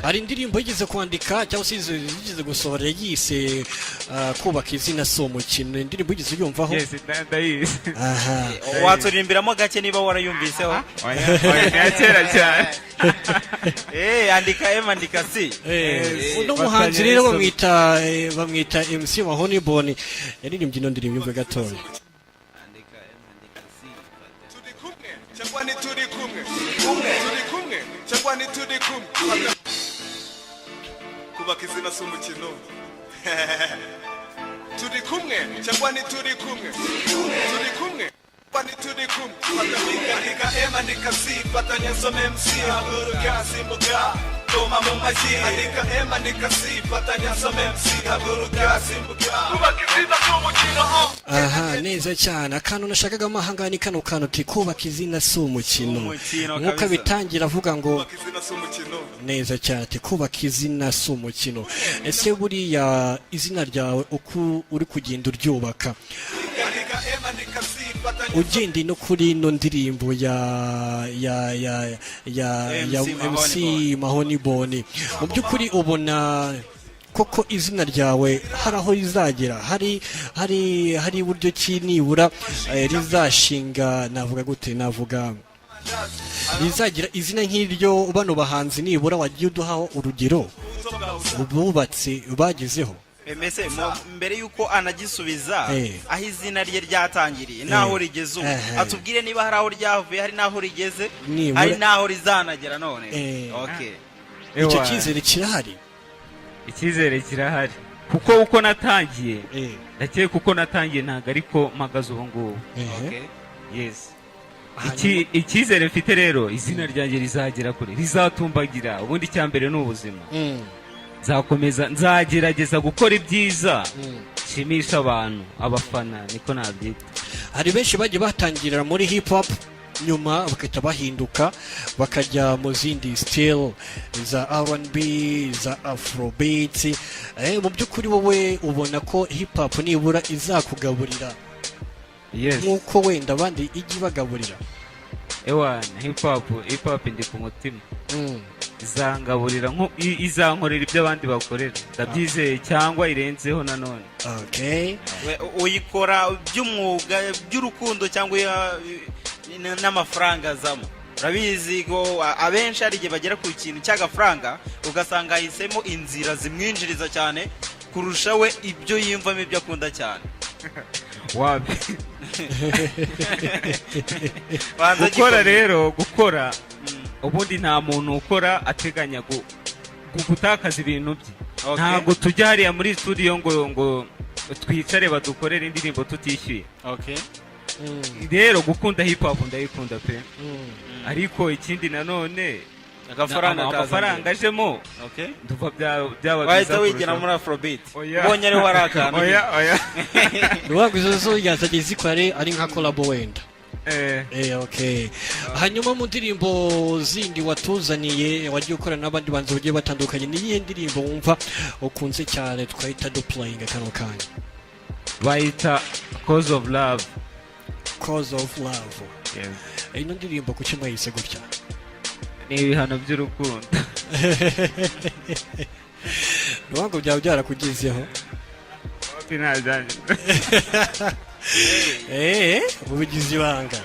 hari indirimbo yigeze kwandika cyangwa se yigeze gusohora yise kubaka izina si umukino, indirimbo yigeze uyumvaho? Yes, ndayizi. Aha, waturirimbiramo gake niba warayumviseho. Oya kera cyane. Andika M andika C. uno muhanzi rero bamwita MC wa Honeybone, yaririmbye ino ndirimbo yumve gatoya. Andika M andika C. Turi kumwe cyangwa ni turi kumwe, turi kumwe cyangwa ni turi kumwe. Kubaka izina si umukino. Turi kumwe cyangwa ni turi kumwe, turi kumwe cyangwa ni turi kumwe. Andika M andika C, fatanya nsome MC, haguruka simbuka toma mu mashyi. Andika M andika C, fatanya nsome MC, haguruka simbuka. Kubaka izina si umukino. Aha, neza cyane. Akantu nashakaga amahanga ni kano kantu ti kubaka izina si umukino, nkuko bitangira avuga ngo Kubaka izina si umukino. neza cyane ti kubaka izina si umukino. Ese buriya izina ryawe uko uri kugenda uryubaka, Andika M andika C, fatanya ugende no kuri ino ndirimbo ya MC Honeybone, mu by'ukuri ubona koko izina ryawe hari aho rizagera, hari uburyo ki nibura rizashinga, navuga gute, navuga rizagira izina nk'iryo bano bahanzi nibura wagiye uduhaho urugero bubatse bagezeho? Mbese mbere yuko anagisubiza aho izina rye ryatangiriye naho rigeze ubu, atubwire niba hari aho ryavuye, hari naho rigeze, hari naho rizanagera none. Okay, icyo cyizere kirahari? Icyizere kirahari kuko uko natangiye ndakeye kuko natangiye ntago ariko mpagaze ubu ngubu. okay, Yes. Icyizere mfite rero izina ryanjye rizagera kure, rizatumbagira. Ubundi cyambere ni ubuzima. Nzakomeza, nzagerageza gukora ibyiza shimisha abantu, abafana, niko nabyita. Hari benshi bagiye batangirira muri hip hop, nyuma bakahita bahinduka bakajya mu zindi style za R&B, za Afrobeat. Mu by'ukuri wowe ubona ko hip hop nibura izakugaburira nk'uko wenda abandi ijya ibagaburira? Hip hop ndi ku mutima. Izangaburira izankorera ibyo abandi bakorera, ndabyizeye, cyangwa irenzeho nanone. Okay, uyikora by'umwuga, by'urukundo, cyangwa n'amafaranga azamo? Urabizi ko abenshi ari igihe bagera ku kintu cy'agafaranga ugasanga ahisemo inzira zimwinjiriza cyane kurusha we ibyo yiyumvamo, ibyo akunda cyane. Wapi gukora rero, gukora ubundi nta muntu ukora ateganya gutakaza ibintu bye. Ntabwo tujya hariya muri studio ngo twicare badukorere indirimbo tutishyuye. Rero gukunda hip hop ndayikunda pe, ariko ikindi nanone amafaranga ajemo nduva byaba byiza wigira muri Afrobeat. Ubonye ariho hari akantu. Oya nubwo izo yazajya zikware ari nka collab wenda. Okay. Hanyuma mu ndirimbo zindi watuzaniye wagiye ukora n'abandi banzi bagiye batandukanye, ni iyihe ndirimbo wumva ukunze cyane twahita duplaying kano kanya? Bayita Cause of Love. Cause of Love. Yes. Ino ndirimbo kuki mwayise gutya? Ni ibihano by'urukundo. Nubwo byaba byarakugezeho? Ubugizi ibanga.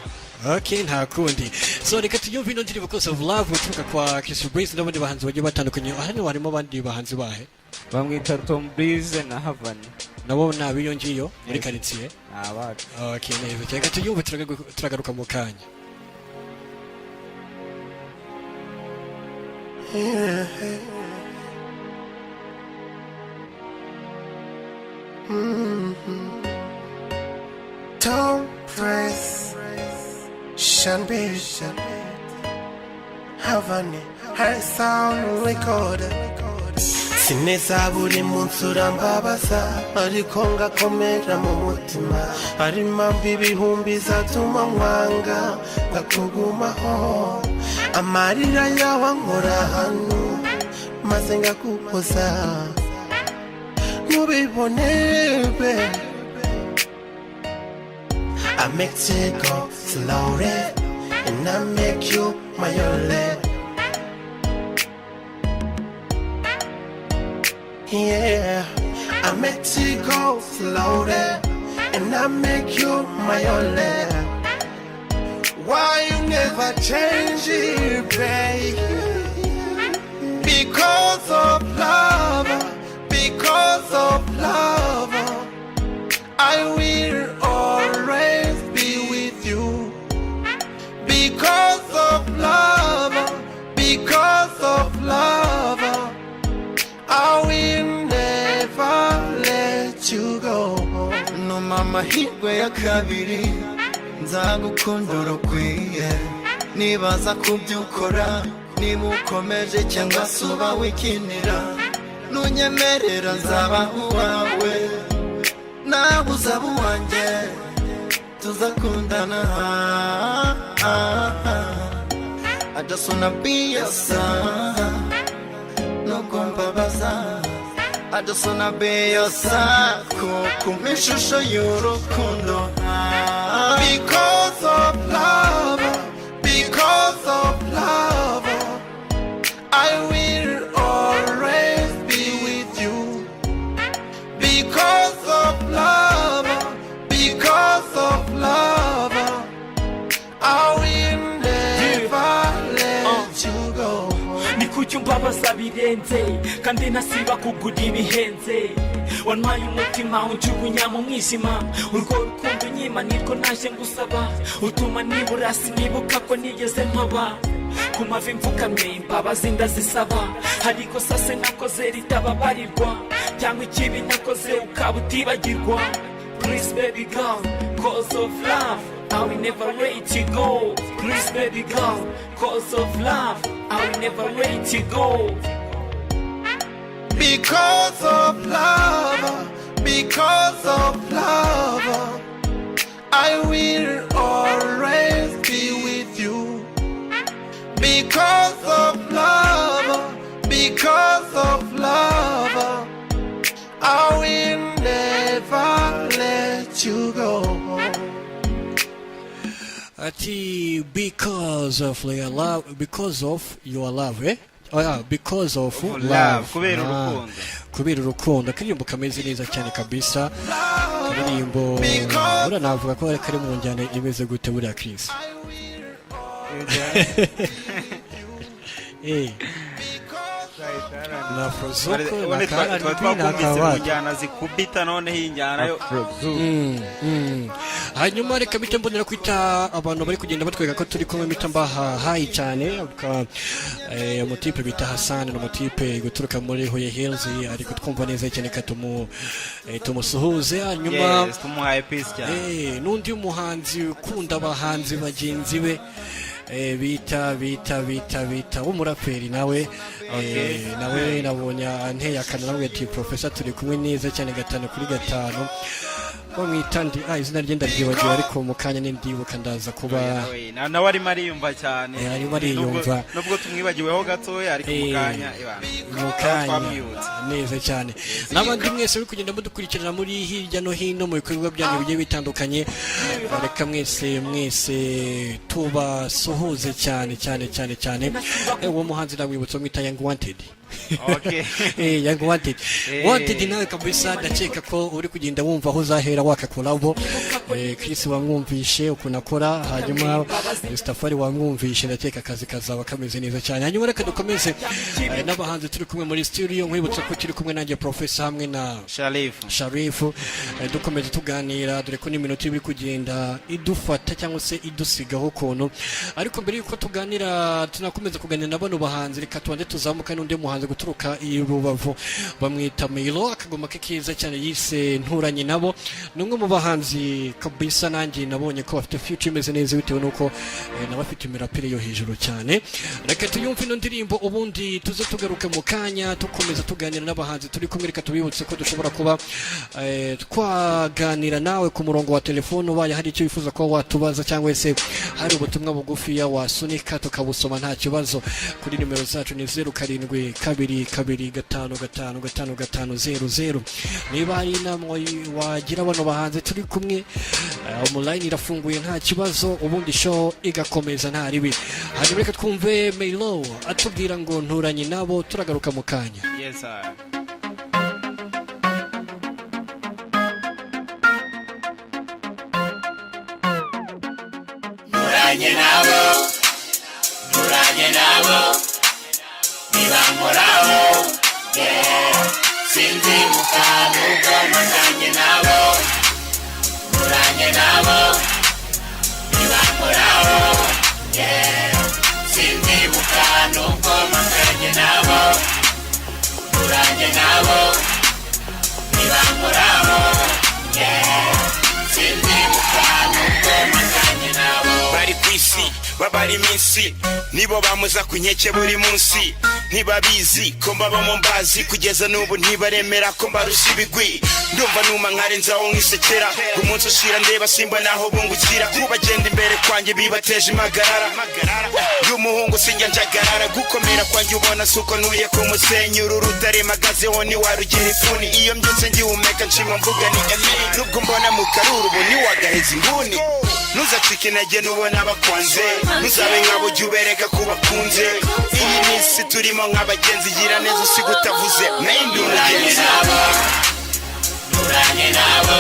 Okay, nta kundi. So reka tujyumve ino ndirimbo Cause of Love uturuka kwa Kiss Breeze n'abandi bahanzi bagiye batandukanye. Hano harimo abandi bahanzi bahe? Bamwita Tom Breeze na Havani. Nabo nabiyongiyo muri quartier. Abacu. Okay, neza. Reka tujyumve turagaruka mu kanya. Tom Breeze, Shanby, Havani, high sound record. Sineza buri munsi urambabaza, ariko ngakomera mu mutima. Hari impamvu ibihumbi zatuma nkwanga ngakugumaho. Amarira yawe ankora hano maze ngakupoza. Ntubibone be, I make you go slowly, and I make you my only. Yeah, I make you go slowly, and I make you my only. Why you never change it, babe? Because of love, because of love, I will always be with you. Because of love, because of love, I will never let you go. No mama higwe ya kabiri nzagukunda urukwiye nibaza kubyo ukora niba ukomeje cyangwa se uba wikinira nunyemerera nzaba uwawe nawe uzaba uwanjye tuzakundana. I just wanna be your son, no kumbabaza. I just wanna be your son, kumishusho y'urukundo. Because of love, because of love, I will always be with you. Because of love, because of love, I will never let you go. Nikuchumbabaza birenze kandi nasiba kugura ibihenze wanwaye umutima unjugunya mu mwijima urwo rukundo nyima nirwo naje ngusaba utuma nibura sinibuka ko nigeze mpaba ku mavi mfukamye imbabazi ndazisaba ariko sase nakoze ritababarirwa cyangwa ikibi nakoze ukaba utibagirwa. Please baby girl, cause of love I will never let you go. Please baby girl, cause of love I will never let you go. Because of love, because of love, I will always be with you. Because of love, because of love, I will never let you go. Ati because of your love, because of your love, eh? Oh yeah, because of love. kubera urukundo. Kubera urukundo. Karirimbo kameze neza cyane kabisa. Karirimbo uranavuga ko kari mu njyana imeze gute buriya Chris. Eh. Na Frozoko na twakumvise njyana zikubita none hinjyana yo. Hanyuma reka bite mbonera kwita abantu bari kugenda batwega ko turi kumwe mitambaha hayi cyane umutipe bita Hassan n'umutipe guturuka muri Hoye Hills ariko twumva neza cyane ka tumusuhuze. Hanyuma tumuhaye peace cyane n'undi muhanzi ukunda abahanzi bagenzi be bita umuraperi nawe nawe nabonye anteye akanara ati professor turi kumwe neza cyane 5 kuri 5 bamwitandi izina rye ndabyibagiwe ariko mu kanya n'indibuka ndaza kuba nawe ari mariyumva cyane ari mariyumva nubwo tumwibagiweho gatoya ariko mu kanya neza cyane n'abandi mwese bari kugenda mudukurikirana muri hirya no hino mu bikorwa byanyu bigiye bitandukanye reka mwese tubasuhuze cyane uwo muhanzi namwibutso mwita Young Wanted. Okay. Young Wanted. Wanted nawe kabisa ndakeka ko uri kugenda wumva aho uzahera wakakolabo. Chris wamwumvishe ukunakora hanyuma Mustafari wamwumvishe ndakeka akazi kazaba kameze neza cyane. Hanyuma reka dukomeze n'abahanzi turi kumwe muri studio nkwibutsa ko turi kumwe nanjye Professor hamwe na Sharif. Dukomeze tuganira dore ko n'iminota iri kugenda idufata cyangwa se idusigaho ukuntu. Ariko mbere yuko tuganira tunakomeza kuganira n'abano bahanzi reka tubanze tuzamuka n'undi muhanzi guturuka i Rubavu bamwita Milo akagoma kiza cyane yise nturanye nabo numwe mu bahanzi kabisa nanjye nabonye ko bafite future imeze neza bitewe nuko nabafite imirapire yo hejuru cyane. Reka tuyumve ino ndirimbo ubundi tuze tugaruke mu kanya tukomeza tuganira n'abahanzi turi kumwe. Reka tubibutse ko dushobora kuba twaganira nawe ku murongo wa telefone ubaye hari icyo wifuza ko watubaza cyangwa se hari ubutumwa bugufi ya wasunika tukabusoma nta kibazo kuri nimero zacu ni 0722555500. niba hari inama wagira bano bahanze turi kumwe online irafunguye nta kibazo ubundi show igakomeza nta ribi. Hanyuma reka twumve Milo atubwira ngo nturanye nabo turagaruka mu kanya. Yes sir. nturanye nabo nturanye nabo nibankoraho sinzi mukanu ubwo mpanganye nabo nturanye nabo nibankoraho sinzi mukanu ubwo mpanganye nabo nturanye nabo nibankoraho sinzi mukanu ubwo mpanganye nabo bari ku isi babara iminsi nibo bamuza ku nkeke buri munsi ntibabizi ko mbaba mu mbazi kugeza n'ubu ntibaremera ko mbarusha ibigwi ndumva numa nkarenzaho nk'isekera umunsi ushira ndeba simba naho bungukira kubagenda imbere kwanjye bibateje impagarara y'umuhungu sinjya njagarara gukomera kwanjye ubona suko ntuye ku musenyi uru rutare magazeho ntiwarugira ifuni iyo mbyutse ngihumeka nshima mvuga ni amen nubwo mbona mu karuru ubu ntiwagaheza inguni ntuzacike intege nubona bakwanze ntuzabe nk'abo ujya ubereka ko bakunze iyi minsi turimo nk'abagenzi gira neza usiga utavuze nturanye nabo nturanye nabo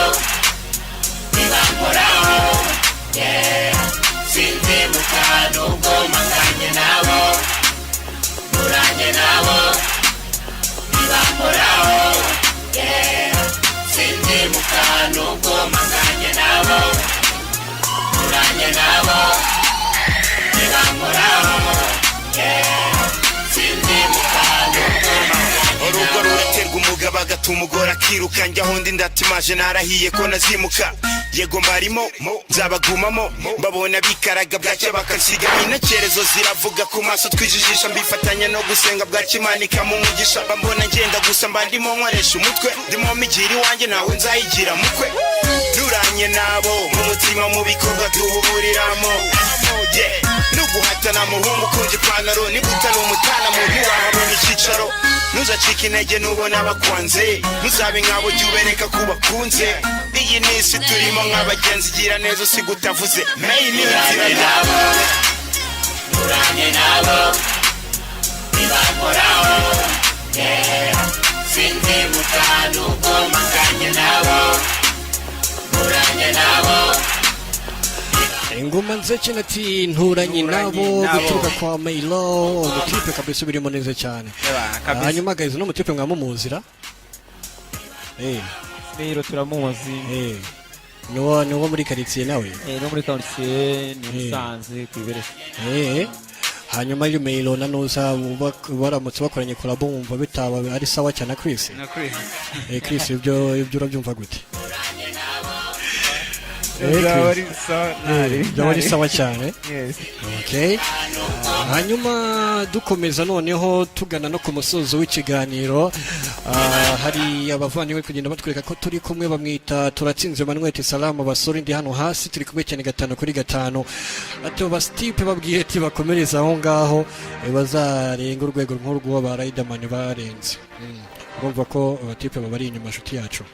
nibankoraho sinzi mukanu ubwo mpanganye nabo nturanye nabo nibankoraho sinzi mukanu ubwo mpanganye nabo nturanye nabo nibankoraho sinzi mukanu urugo ruraterwa umugabo agatuma umugore akiruka njyaho ndi ndatimaje narahiye ko nazimuka yego mbarimo nzabagumamo mbabona bikaraga bwacya bakansiga intekerezo ziravuga ku maso twijijisha mbifatanya no gusenga bwakimanika mu mugisha mbona ngenda gusa mba ndimo nkoresha umutwe ndimo migira iwanjye nawe nzayigira mukwe nturanye nabo mu mutima mu bikorwa duhuburiramo nuguhatana muhungu kunja ipantaro nigutana umutana mu ntiwahabona icyicaro ntuzacike intege nubona bakwanze ntuzabe nk'abo ujya ubereka ko bakunze iyi minsi turimo nk'abagenzi gira neza usiga utavuze nturanye nabo nturanye nabo nibankoraho sinzi mukanu ubwo mpanganye nabo nturanye nabo ingoma nzeke ati nturanye nabo guturuka kwa Maylo umutipe kabisa birimo neza cyane hanyuma guys no mutipe mwamumuzira Maylo turamuzi niwo muri quartier nawe no muri quartier ni Musanze kwibereka hanyuma iyo Maylo na Noza baramutse bakoranye collab umva bitaba ari sawa cyane Chris Chris ibyo urabyumva gute byabari sawa cyane okay hanyuma dukomeza noneho tugana no ku musozo w'ikiganiro hari abavandimwe kugenda batwereka ko turi kumwe bamwita turatsinze Manuel Salamu basore ndi hano hasi turi kumwe cyane 5-5 ati bastipe babwiye ati bakomereza aho ngaho bazarenga urwego nk'urwo ba Riderman barenze urumva ko abatipe babari inyuma nshuti yacu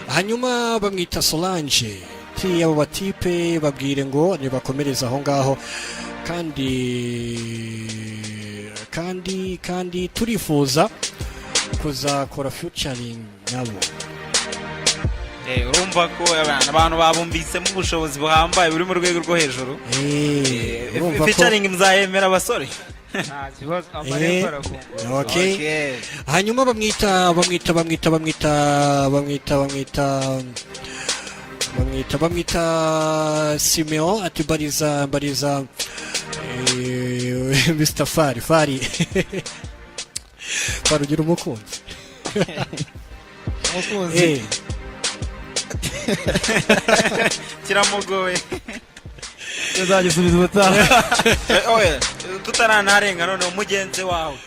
hanyuma bamwita Solange ti abo batipe babwire ngo nibakomereza aho ngaho kandi turifuza kuzakora featuring nabo urumva ko abantu babumbitsemo ubushobozi buhambaye buri mu rwego rwo hejuru featuring muzayemera abasore okay hanyuma bamwita Simeon ati bariza Mr. Fari ugira umukunzi kiramugoye uzagisubiza ubutaha oya tutaranarenga none umugenzi wawe